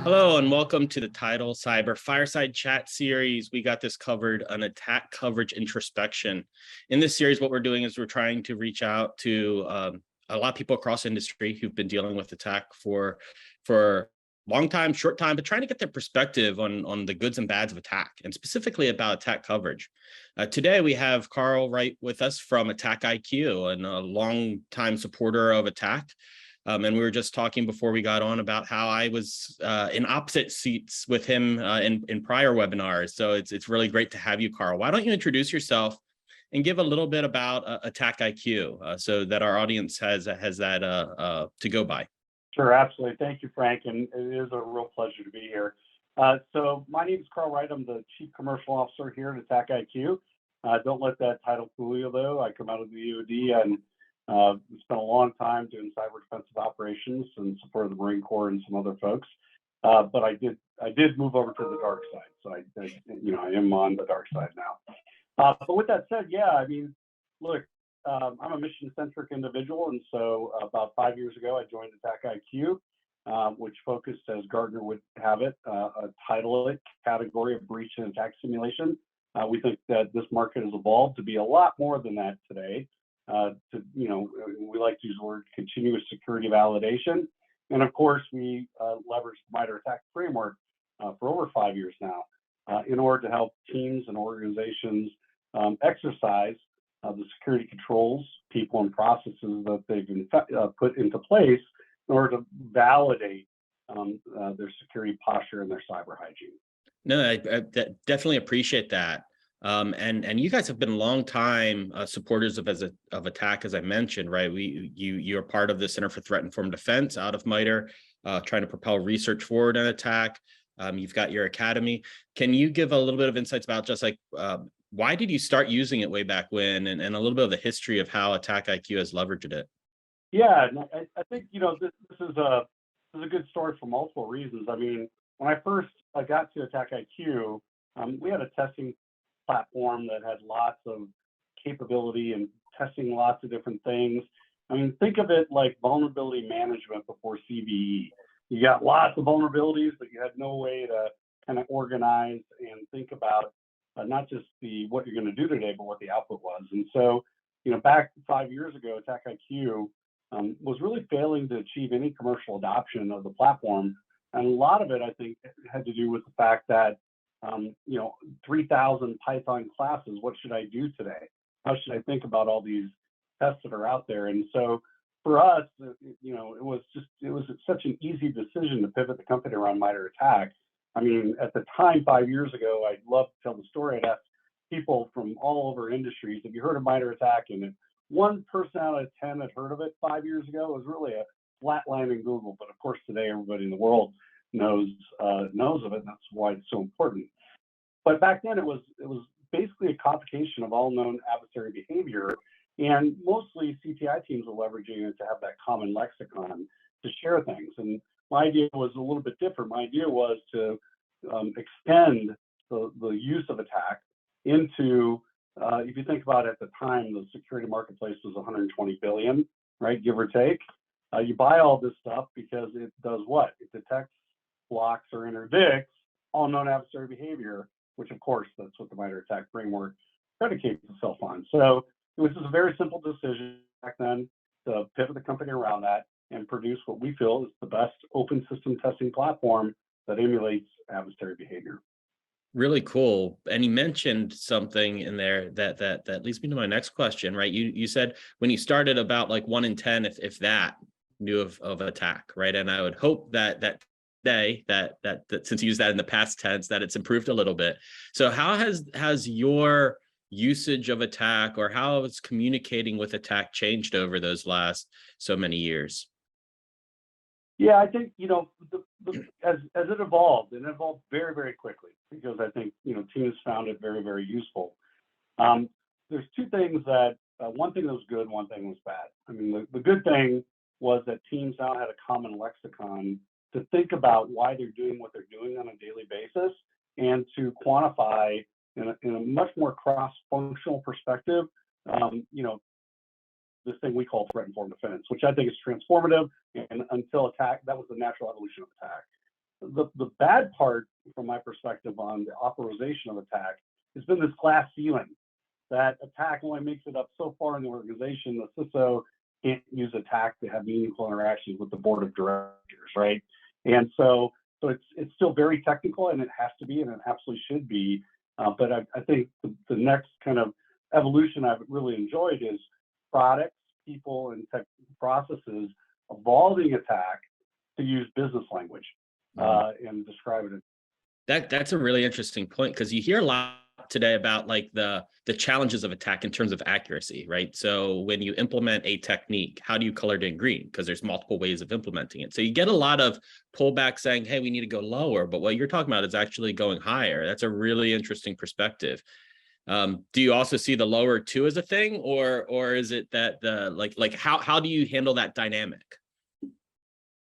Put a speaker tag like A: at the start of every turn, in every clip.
A: Hello and welcome to the Tidal Cyber Fireside Chat series. We got this covered, an attack coverage introspection. In this series, what we're doing is we're trying to reach out to a lot of people across industry who've been dealing with attack for long time, short time, but trying to get their perspective on the goods and bads of attack, and specifically about attack coverage. Today, we have Carl Wright with us from AttackIQ, and a long-time supporter of attack. And we were just talking before we got on about how I was in opposite seats with him in prior webinars. So it's really great to have you, Carl. Why don't you introduce yourself and give a little bit about AttackIQ so that our audience has that to go by.
B: Sure, absolutely. Thank you, Frank, and it is a real pleasure to be here. So my name is Carl Wright. I'm the Chief Commercial Officer here at AttackIQ. Don't let that title fool you, though. I come out of the EOD and spent a long time doing cyber defensive operations and support of the Marine Corps and some other folks. But I did move over to the dark side, so I am on the dark side now. But with that said, yeah, I mean, look, I'm a mission-centric individual, and so about 5 years ago, I joined AttackIQ, which focused, as Gartner would have it, a Tidal category of breach and attack simulation. We think that this market has evolved to be a lot more than that today. We like to use the word continuous security validation. And of course, we leverage the MITRE ATT&CK framework for over 5 years now in order to help teams and organizations exercise the security controls, people, and processes that they've put into place in order to validate their security posture and their cyber hygiene.
A: No, I definitely appreciate that. And you guys have been long time supporters of attack, as I mentioned, right? You're part of the Center for Threat Informed Defense out of MITRE, trying to propel research forward on attack. You've got your academy. Can you give a little bit of insights about just like why did you start using it way back when, and a little bit of the history of how AttackIQ has leveraged it?
B: Yeah, I think this is a good story for multiple reasons. I mean, when I first got to AttackIQ, we had a testing platform that had lots of capability and testing lots of different things. I mean, think of it like vulnerability management before CVE. You got lots of vulnerabilities, but you had no way to kind of organize and think about not just what you're going to do today, but what the output was. And so, back 5 years ago, AttackIQ was really failing to achieve any commercial adoption of the platform. And a lot of it, I think, had to do with the fact that 3,000 Python classes, what should I do today? How should I think about all these tests that are out there? And so for us, it was such an easy decision to pivot the company around MITRE ATT&CK. I mean, at the time, 5 years ago, I'd love to tell the story. I'd ask people from all over industries, have you heard of MITRE ATT&CK? And if one person out of 10 had heard of it 5 years ago, it was really a flat line in Google. But of course, today, everybody in the world knows of it, and that's why it's so important. But back then, it was basically a complication of all known adversary behavior, and mostly CTI teams were leveraging it to have that common lexicon to share things. And my idea was a little bit different. My idea was to extend the use of attack into, if you think about it, at the time, the security marketplace was 120 billion, right, give or take. You buy all this stuff because it does what? It detects, blocks, or interdicts all known adversary behavior, which of course, that's what the MITRE ATT&CK framework predicates itself on. So it was just a very simple decision back then to pivot the company around that and produce what we feel is the best open system testing platform that emulates adversary behavior.
A: Really cool. And you mentioned something in there that leads me to my next question, right? You said when you started about like 1 in 10, if that, knew of attack, right? And I would hope that day that since you use that in the past tense, that it's improved a little bit. So how has your usage of attack, or how it's communicating with attack, changed over those last so many years?
B: Yeah, I think as it evolved, and it evolved very, very quickly, because I think teams found it very, very useful. There's two things that one thing that was good, one thing was bad. I mean, the good thing was that teams now had a common lexicon to think about why they're doing what they're doing on a daily basis, and to quantify in a much more cross-functional perspective, this thing we call threat-informed defense, which I think is transformative. And until attack, that was the natural evolution of attack. The bad part, from my perspective, on the authorization of attack has been this glass ceiling that attack only makes it up so far in the organization. The CISO can't use attack to have meaningful interactions with the board of directors, right? And so it's still very technical, and it has to be, and it absolutely should be. But I think the next kind of evolution I've really enjoyed is products, people, and tech processes evolving attack to use business language and describe it.
A: That's a really interesting point, because you hear a lot today about like the challenges of attack in terms of accuracy, right? So when you implement a technique, how do you color it in green? Because there's multiple ways of implementing it. So you get a lot of pullback saying, hey, we need to go lower. But what you're talking about is actually going higher. That's a really interesting perspective. Do you also see the lower too as a thing, or is it that the how do you handle that dynamic?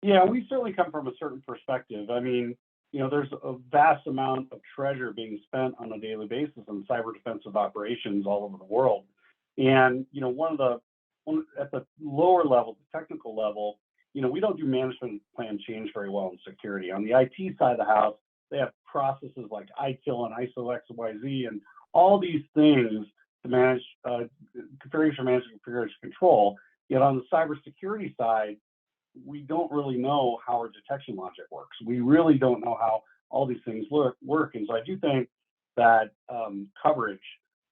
B: Yeah, we certainly come from a certain perspective. I mean, there's a vast amount of treasure being spent on a daily basis on cyber defensive operations all over the world. And, at the lower level, the technical level, we don't do management plan change very well in security. On the IT side of the house, they have processes like ITIL and ISO XYZ and all these things to manage configuration management, configuration control. Yet on the cybersecurity side, we don't really know how our detection logic works. We really don't know how all these things work. And so I do think that coverage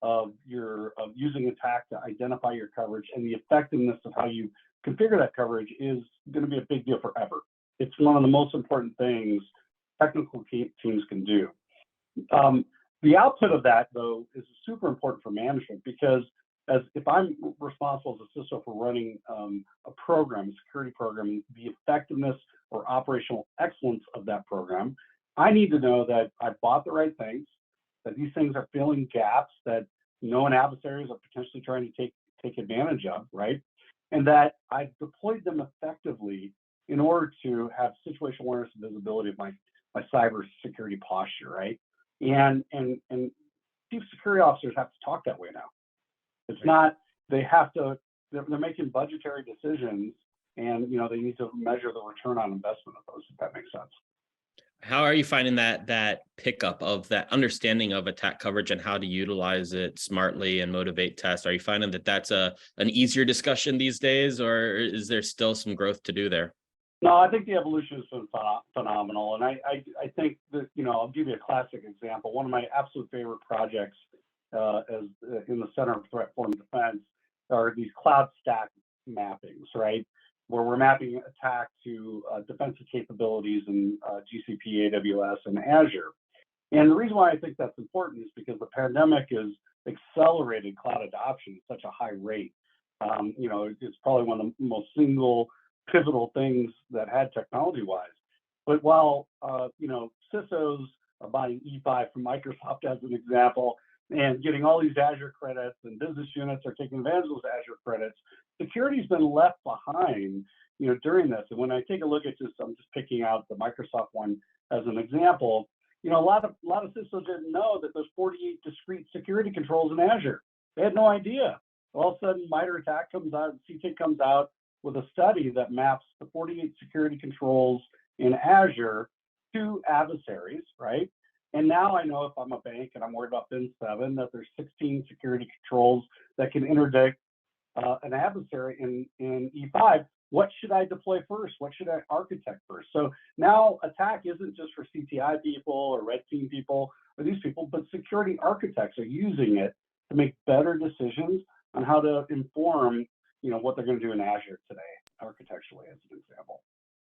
B: of using attack to identify your coverage and the effectiveness of how you configure that coverage is going to be a big deal forever. It's one of the most important things technical teams can do. The output of that, though, is super important for management, because if I'm responsible as a CISO for running a program, a security program, the effectiveness or operational excellence of that program, I need to know that I bought the right things, that these things are filling gaps that known adversaries are potentially trying to take advantage of, right? And that I've deployed them effectively in order to have situational awareness and visibility of my cyber security posture, right? And chief security officers have to talk that way now. It's not, they're making budgetary decisions, and they need to measure the return on investment of those, if that makes sense.
A: How are you finding that pickup of that understanding of attack coverage and how to utilize it smartly and motivate tests? Are you finding that that's an easier discussion these days, or is there still some growth to do there?
B: No, I think the evolution has been phenomenal. And I think that, I'll give you a classic example. One of my absolute favorite projects in the center of threat-informed defense are these cloud stack mappings, right? Where we're mapping attack to defensive capabilities in GCP, AWS, and Azure. And the reason why I think that's important is because the pandemic has accelerated cloud adoption at such a high rate. It's probably one of the most single pivotal things that had technology-wise. But while, CISOs are buying E5 from Microsoft as an example, and getting all these Azure credits, and business units are taking advantage of those Azure credits, security's been left behind, during this. And when I take a look at I'm just picking out the Microsoft one as an example, a lot of CISOs didn't know that there's 48 discrete security controls in Azure. They had no idea. All of a sudden, MITRE ATT&CK comes out, CTIC comes out with a study that maps the 48 security controls in Azure to adversaries, right? And now I know if I'm a bank and I'm worried about Bin 7, that there's 16 security controls that can interdict an adversary in E5. What should I deploy first? What should I architect first? So now attack isn't just for CTI people or red team people or these people, but security architects are using it to make better decisions on how to inform, what they're going to do in Azure today, architecturally, as an example.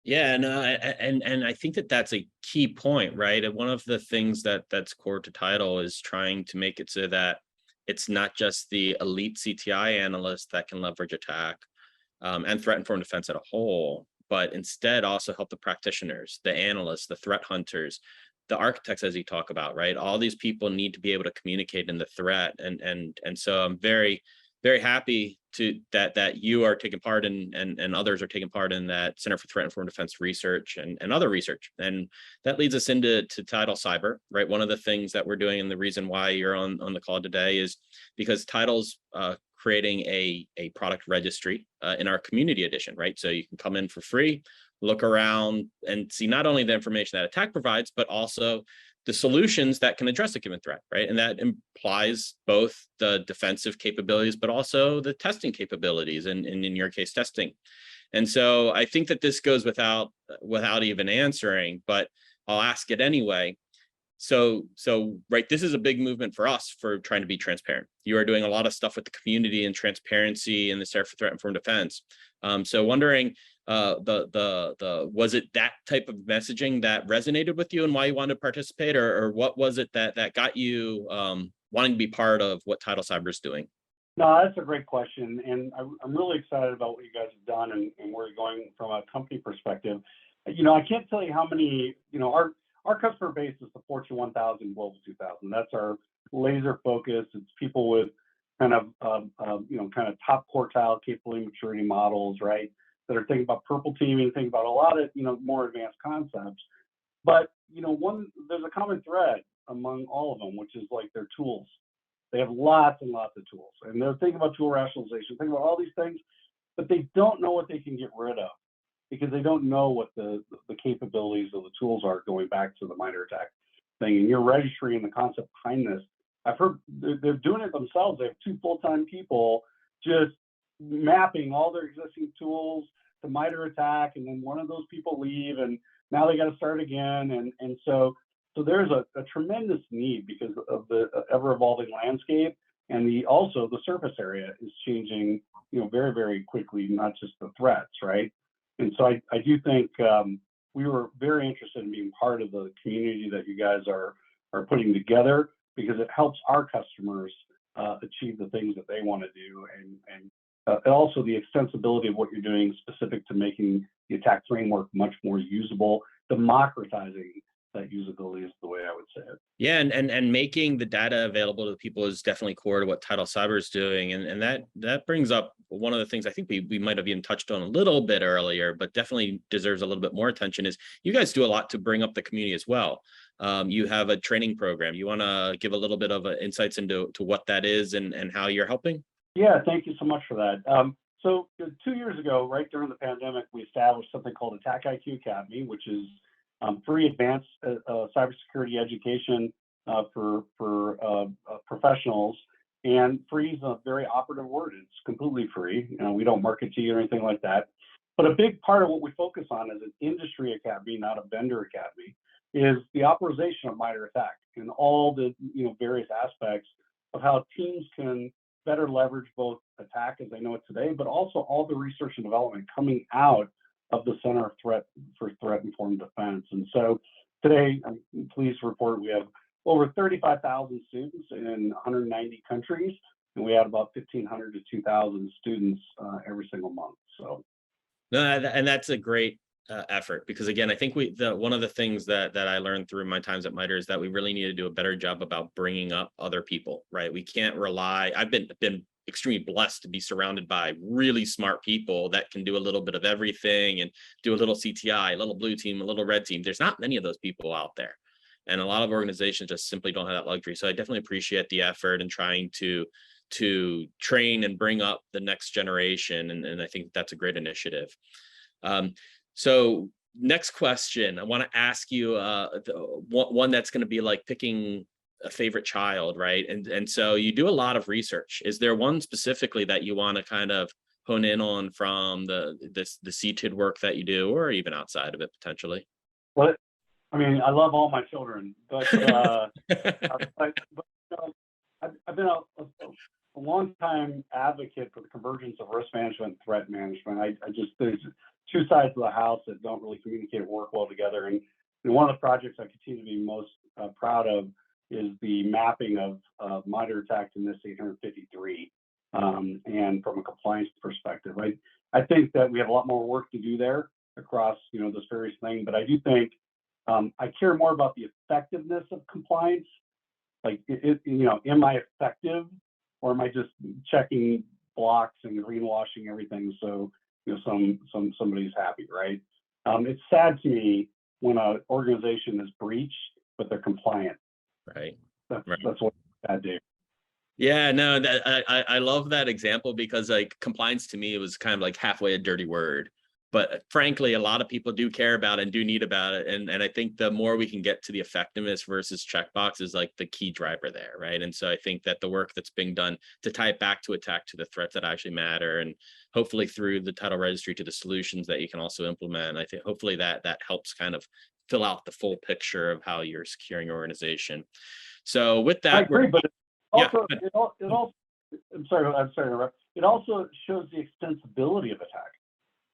A: Yeah, no, and I think that's a key point, right? And one of the things that's core to Tidal is trying to make it so that it's not just the elite CTI analyst that can leverage attack and threat-informed defense as a whole, but instead also help the practitioners, the analysts, the threat hunters, the architects, as you talk about, right? All these people need to be able to communicate in the threat, and so I'm very, very happy that you are taking part in and others are taking part in that Center for Threat Informed Defense research and other research. And that leads us into Tidal Cyber, right? One of the things that we're doing, and the reason why you're on the call today, is because Tidal's creating a product registry in our community edition, right? So you can come in for free, look around and see not only the information that Attack provides, but also the solutions that can address a given threat, right? And that implies both the defensive capabilities, but also the testing capabilities, and in your case, testing. And so I think that this goes without even answering, but I'll ask it anyway. So right, this is a big movement for us for trying to be transparent. You are doing a lot of stuff with the community and transparency in this area for threat informed defense. So wondering, was it that type of messaging that resonated with you and why you wanted to participate, or what was it that got you wanting to be part of what Tidal Cyber is doing?
B: No, that's a great question, and I'm really excited about what you guys have done and where you're going from a company perspective. I can't tell you how many, our customer base is the Fortune 1000, Global 2000. That's our laser focus. It's people with kind of top quartile capability maturity models, right? That are thinking about purple teaming, thinking about a lot of, more advanced concepts. But, there's a common thread among all of them, which is like their tools. They have lots and lots of tools, and they're thinking about tool rationalization, thinking about all these things, but they don't know what they can get rid of because they don't know what the capabilities of the tools are, going back to the MITRE ATT&CK thing. And your registry and the concept behind this, I've heard they're doing it themselves. They have 2 full-time people just mapping all their existing tools to MITRE ATT&CK, and then one of those people leave, and now they got to start again. And so there's a tremendous need because of the ever-evolving landscape, and also the surface area is changing, very, very quickly, not just the threats, right? And so I do think we were very interested in being part of the community that you guys are putting together, because it helps our customers achieve the things that they want to do, and also the extensibility of what you're doing specific to making the attack framework much more usable, democratizing that usability is the way I would say it.
A: Yeah, and making the data available to people is definitely core to what Tidal Cyber is doing, and that brings up one of the things I think we might have even touched on a little bit earlier, but definitely deserves a little bit more attention. Is you guys do a lot to bring up the community as well. You have a training program. You want to give a little bit of insights into what that is and how you're helping?
B: Yeah, thank you so much for that. So 2 years ago, right during the pandemic, we established something called AttackIQ Academy, which is free advanced cybersecurity education for professionals. And free is a very operative word. It's completely free. We don't market to you or anything like that. But a big part of what we focus on as an industry academy, not a vendor academy, is the authorization of MITRE ATT&CK and all the various aspects of how teams can better leverage both attack as they know it today, but also all the research and development coming out of the Center of Threat Informed Defense. And so today, I'm pleased to report we have over 35,000 students in 190 countries, and we have about 1,500 to 2,000 students every single month. So,
A: no, and that's a great effort, because again, I think one of the things that I learned through my times at MITRE is that we really need to do a better job about bringing up other people, right? We can't rely. I've been extremely blessed to be surrounded by really smart people that can do a little bit of everything and do a little CTI, a little blue team, a little red team. There's not many of those people out there, and a lot of organizations just simply don't have that luxury. So I definitely appreciate the effort in trying to train and bring up the next generation, and I think that's a great initiative. So next question, I want to ask you one that's going to be like picking a favorite child, right? And so you do a lot of research. Is there one specifically that you want to kind of hone in on from the CTID work that you do, or even outside of it potentially?
B: Well, I mean, I love all my children, but I've been a long time advocate for the convergence of risk management and threat management. There's 2 sides of the house that don't really communicate or work well together. And one of the projects I continue to be most proud of is the mapping of MITRE ATT&CK to NIST 853. And from a compliance perspective, I think that we have a lot more work to do there across, this various thing. But I do think I care more about the effectiveness of compliance. Like, am I effective, or am I just checking blocks and greenwashing everything so somebody's happy, right? It's sad to me when an organization is breached, but they're compliant.
A: Right.
B: That's what bad day.
A: Yeah, no, that I love that example because like compliance to me, it was kind of like halfway a dirty word. But frankly, a lot of people do care about it and do need about it. And I think the more we can get to the effectiveness versus checkbox is like the key driver there, right? And so I think that the work that's being done to tie it back to attack to the threats that actually matter, and hopefully through the title registry to the solutions that you can also implement, I think hopefully that helps kind of fill out the full picture of how you're securing your organization. So with
B: I
A: that,
B: agree, but
A: yeah.
B: also, it also, I'm sorry to interrupt. It also shows the extensibility of attack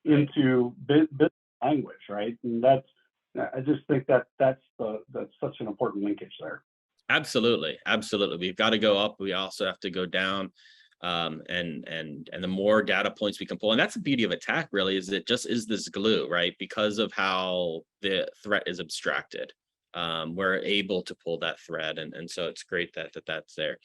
B: into business language, right? And I just think that's such an important linkage there.
A: Absolutely, absolutely. We've got to go up. We also have to go down. And the more data points we can pull, and that's the beauty of attack, really, is it just is this glue, right? Because of how the threat is abstracted, we're able to pull that thread, and so it's great that's there.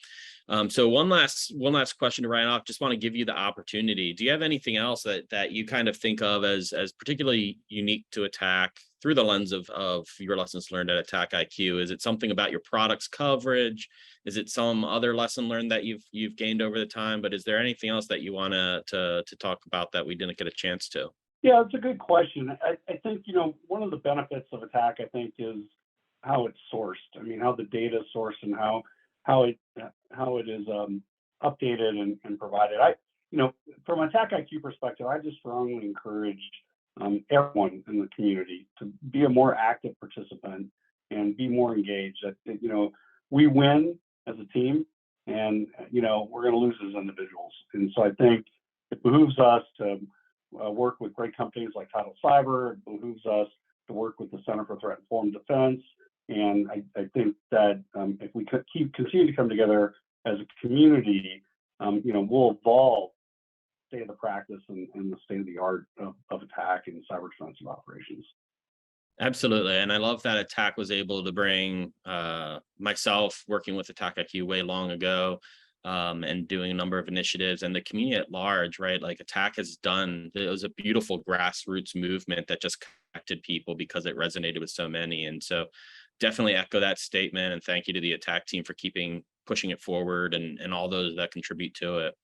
A: So one last question to write off. Just want to give you the opportunity. Do you have anything else that you kind of think of as particularly unique to attack through the lens of your lessons learned at AttackIQ? Is it something about your product's coverage? Is it some other lesson learned that you've gained over the time? But is there anything else that you want to talk about that we didn't get a chance to?
B: Yeah, it's a good question. I think, one of the benefits of attack, I think, is how it's sourced. I mean, how the data is sourced and how it is updated and provided. From an AttackIQ perspective, I just strongly encourage everyone in the community to be a more active participant and be more engaged. We win as a team, and we're going to lose as individuals. And so I think it behooves us to work with great companies like Tidal Cyber. It behooves us to work with the Center for Threat Informed Defense. And I think that if we continue to come together as a community, we'll evolve state of the practice and the state of the art of attack and cyber defensive operations.
A: Absolutely. And I love that Attack was able to bring myself working with AttackIQ way long ago, and doing a number of initiatives, and the community at large, right? Like Attack has done, it was a beautiful grassroots movement that just connected people because it resonated with so many. And so definitely echo that statement, and thank you to the Attack team for pushing it forward, and all those that contribute to it.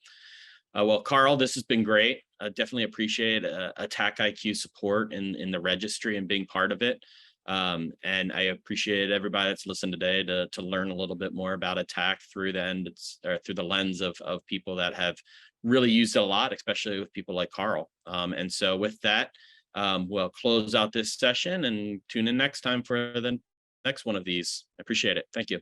A: Well, Carl, this has been great. I definitely appreciate AttackIQ support in the registry and being part of it. And I appreciate everybody that's listened today to learn a little bit more about Attack through the lens of people that have really used it a lot, especially with people like Carl. And so with that, we'll close out this session and tune in next time for the next one of these. I appreciate it. Thank you.